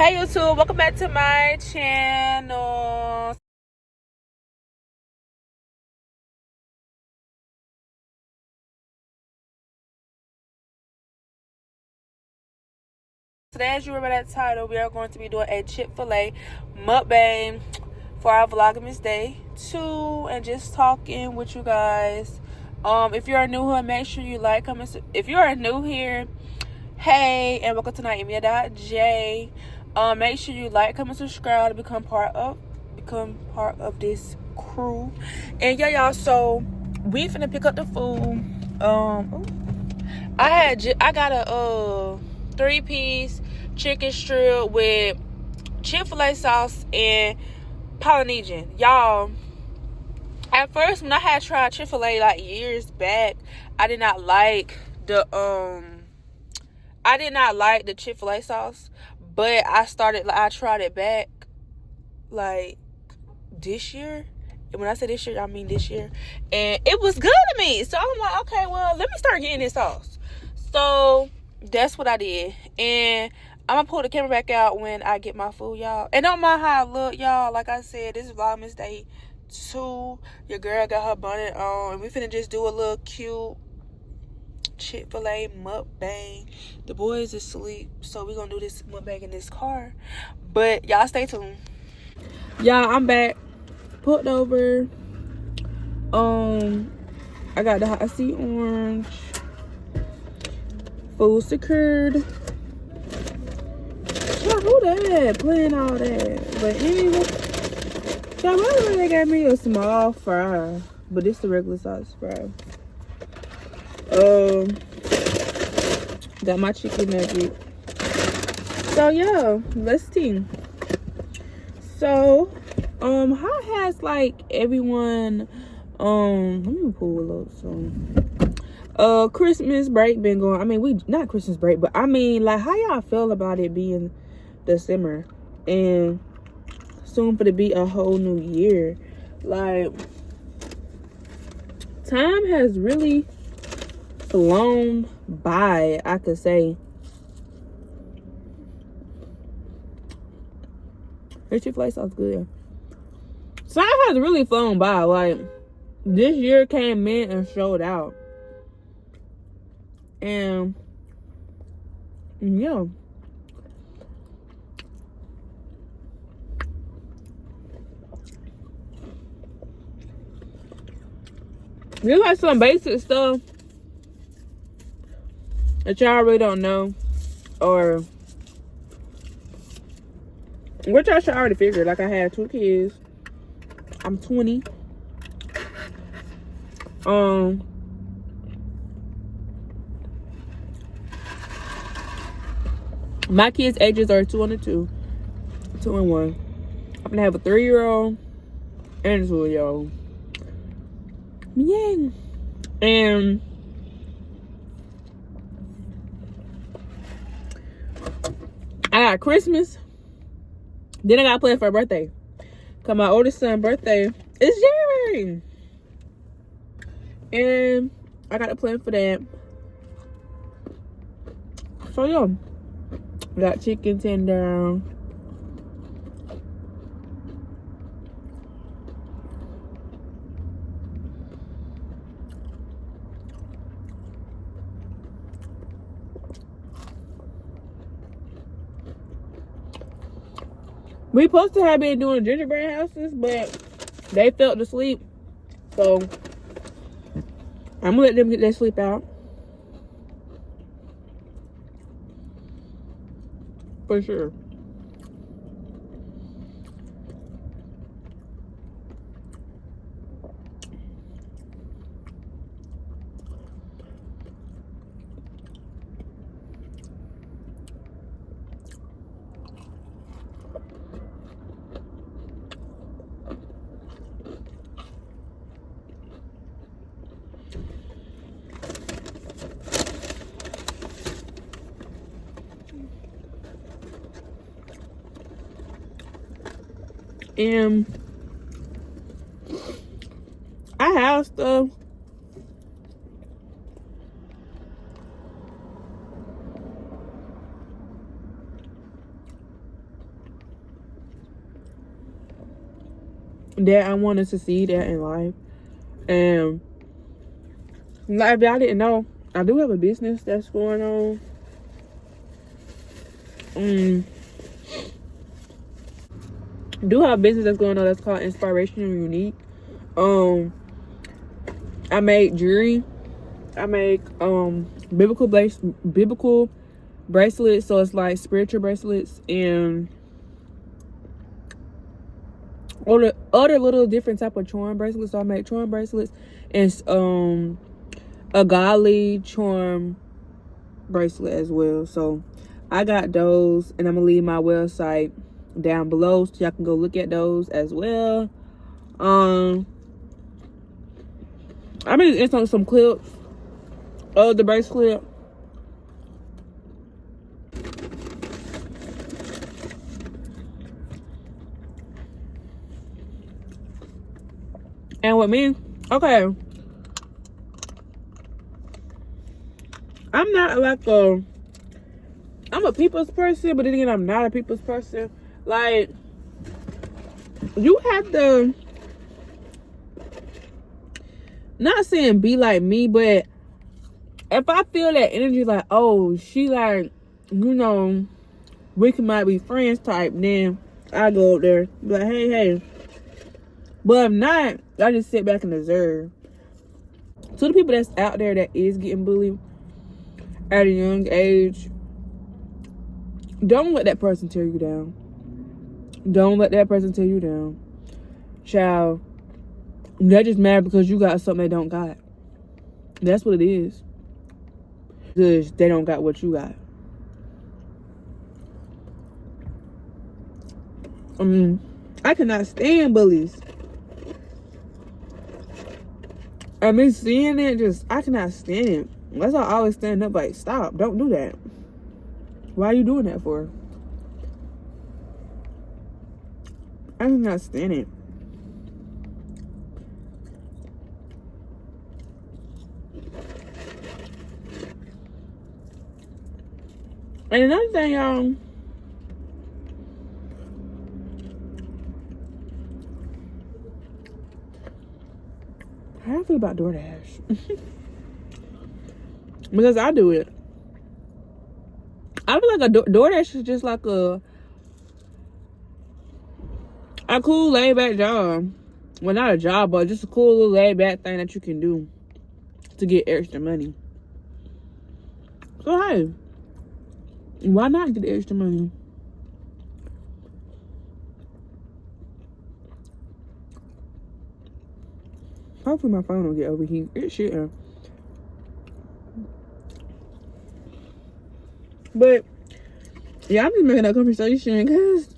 Hey YouTube, welcome back to my channel. Today, as you remember that title, we are going to be doing a Chick-fil-A mukbang for our Vlogmas Day 2 and just talking with you guys. If you are new here, make sure you like, comment. If you are new here, hey, and welcome to Naimia.J. Make sure you like, comment, subscribe to become part of this crew. And yeah, y'all, so we finna pick up the food. I got a 3-piece chicken strip with Chick-fil-A sauce and Polynesian. Y'all, at first when I had tried Chick-fil-A like years back, I did not like the Chick-fil-A sauce, but I tried it back like this year. And when I say this year, I mean this year. And it was good to me. So I'm like, okay, well, let me start getting this sauce. So that's what I did. And I'm going to pull the camera back out when I get my food, y'all. And don't mind how I look, y'all. Like I said, this is Vlogmas Day 2. Your girl got her bonnet on. And we finna just do a little cute Chick-fil-A mukbang. The boys is asleep, so we're going to do this mukbang in this car. But y'all stay tuned. Y'all, I'm back. Put over. I got the hot seat orange. Food secured. Y'all, who that playing all that? But anyway, y'all, why they got me a small fry? But this the regular size fry. Got my chicken nugget. So yeah, let's see. So how has like everyone let me pull up some Christmas break been going? I mean, we not Christmas break, but I mean, like, how y'all feel about it being December and soon for to be a whole new year? Like, time has really flown by, I could say. This Chick-fil-A sounds good. Time has really flown by. Like, this year came in and showed out. And yeah. There's like some basic stuff that y'all really don't know, or which I should already figure. Like, I have 2 kids. I'm 20. My kids' ages are 2 and 2 and 1. I'm gonna have a 3-year-old and a 2-year-old. Yay! And I got Christmas. Then I got planned for a birthday. Cause my oldest son's birthday is January. And I got a plan for that. So yeah. Got chicken tender. We supposed to have been doing gingerbread houses, but they fell asleep. So I'm gonna let them get their sleep out. For sure. And I have stuff. that I want to succeed at in life. And like, if y'all didn't know, I do have a business that's going on. Do have a business that's going on that's called Inspirational Unique. I make jewelry. I make biblical bracelets, so it's like spiritual bracelets and other little different type of charm bracelets. So I make charm bracelets and a godly charm bracelet as well. So I got those, and I'm gonna leave my website down below so y'all can go look at those as well. I'm gonna insert some clips of the bracelet. And with me, okay, I'm not like I'm a people's person, but then again, I'm not a people's person. Like, you have to, not saying be like me, but if I feel that energy, like, oh, she like, you know, might be friends type, then I go up there, be like, hey. But if not, I just sit back and observe. To the people that's out there that is getting bullied at a young age, don't let that person tear you down. Don't let that person tear you down. Child, they're just mad because you got something they don't got. That's what it is. Because they don't got what you got. I cannot stand bullies. I mean, seeing it, I cannot stand it. That's why I always stand up like, stop, don't do that. Why are you doing that for? I cannot stand it. And another thing, y'all, how do I feel about DoorDash? Because I do it. I feel like DoorDash is just like a cool laid back job. Well, not a job, but just a cool little laid back thing that you can do to get extra money. So hey, why not get extra money? Hopefully my phone don't get overheated. It should. But yeah, I'm just making that conversation because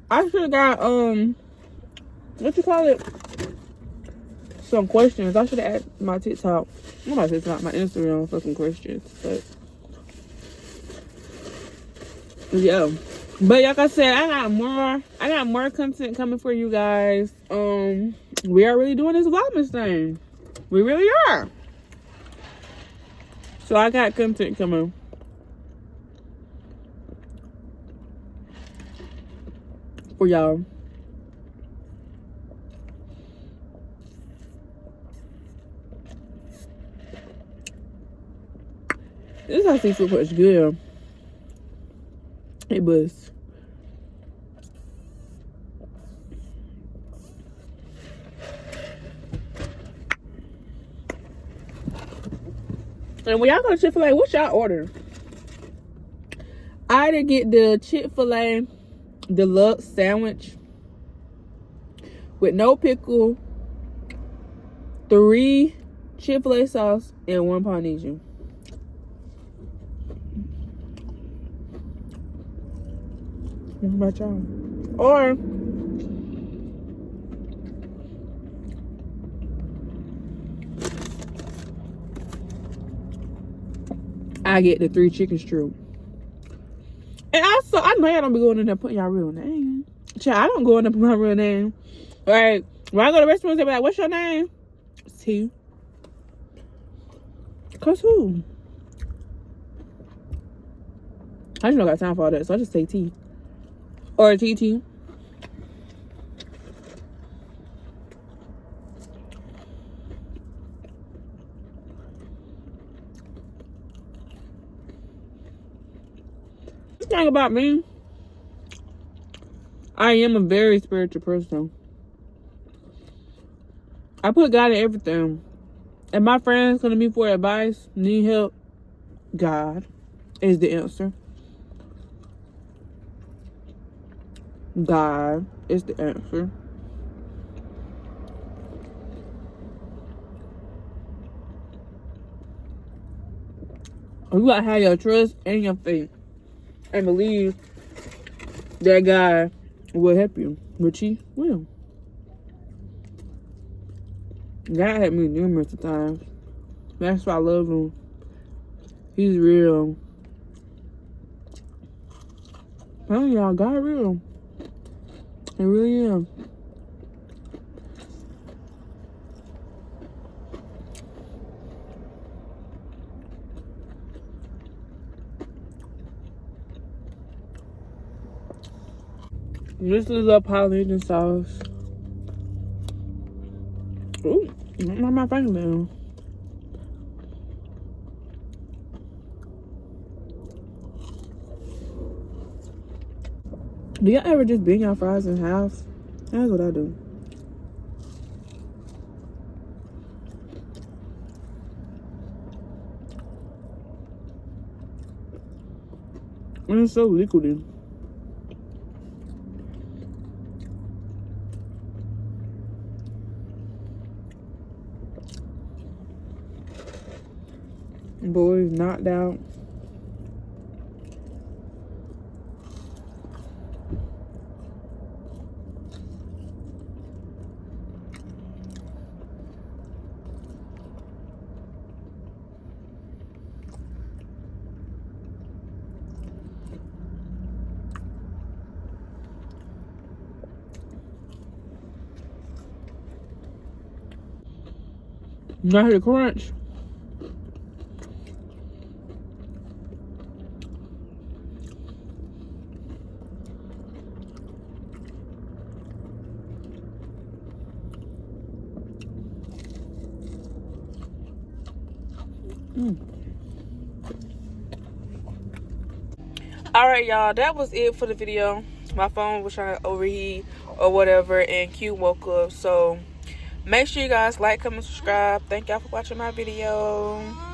I should have got what you call it? Some questions. I should have asked my TikTok. Not my TikTok, my Instagram for some questions. But yeah. But like I said, I got more content coming for you guys. We are really doing this Vlogmas thing. We really are. So I got content coming for y'all. This Hot Seafood is good. It was. And when y'all go to Chick-fil-A, what y'all order? I did get the Chick-fil-A deluxe sandwich with no pickle, 3 Chick-fil-A sauce, and 1 Polynesian. What about y'all? Or I get the 3 chicken strip. And also, I know y'all don't be going in there putting y'all real name. Child, I don't go in there putting my real name. Alright, when I go to restaurants, they be like, what's your name? T. Cause who? I just don't got time for all that, so I just say T. Or TT. thing about me, I am a very spiritual person. I put God in everything. If my friends come to me for advice, need help, God is the answer. God is the answer. You gotta have your trust and your faith and believe that God will help you, which He will. God helped me numerous times. That's why I love Him. He's real. Oh, y'all, God real. It really is. This is a Polynesian sauce. Ooh, not my finger now. Do y'all ever just bang your fries in half? That's what I do. And it's so liquidy. Boys knocked out. Now the crunch. Alright, y'all, that was it for the video. My phone was trying to overheat or whatever, and Q woke up. So make sure you guys like, comment, subscribe. Thank y'all for watching my video.